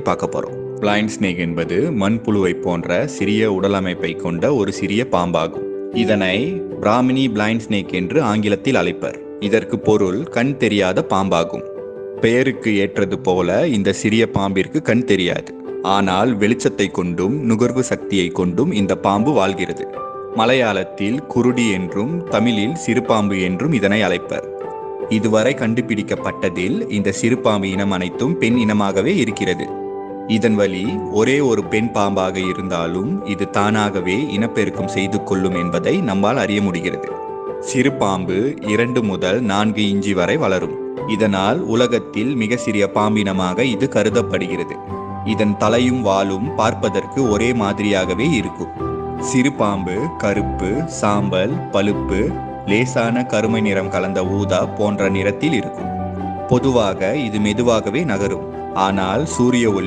பார்க்க போகிறோம். Blind snake என்பது மண்புழுவை போன்ற சிறிய உடலமைப்பை கொண்ட ஒரு சிறிய பாம்பாகும். இதனை பிராமினி பிளைண்ட் ஸ்னேக் என்று ஆங்கிலத்தில் அழைப்பர். இதற்கு பொருள் கண் தெரியாத பாம்பாகும். பெயருக்கு ஏற்றது போல இந்த சிறிய பாம்பிற்கு கண் தெரியாது. ஆனால் வெளிச்சத்தை கொண்டும் நுகர்வு சக்தியை கொண்டும் இந்த பாம்பு வாழ்கிறது. மலையாளத்தில் குருடி என்றும் தமிழில் சிறுபாம்பு என்றும் இதனை அழைப்பர். இதுவரை கண்டுபிடிக்கப்பட்டதில் இந்த சிறுபாம்பு இனம் அனைத்தும் பெண் இனமாகவே இருக்கிறது. இதன் வழி ஒரே ஒரு பெண் பாம்பாக இருந்தாலும் இது தானாகவே இனப்பெருக்கம் செய்து கொள்ளும் என்பதை நம்மால் அறிய முடிகிறது. சிறுபாம்பு 2 முதல் 4 இன்ச்சு வரை வளரும். இதனால் உலகத்தில் மிக சிறிய பாம்பினமாக இது கருதப்படுகிறது. இதன் தலையும் வாலும் பார்ப்பதற்கு ஒரே மாதிரியாகவே இருக்கும். சிறுபாம்பு கருப்பு, சாம்பல், பழுப்பு, லேசான கருமை நிறம் கலந்த ஊதா போன்ற நிறத்தில் இருக்கும். பொதுவாக இது மெதுவாகவே நகரும். ஆனால் சூரிய ஒளி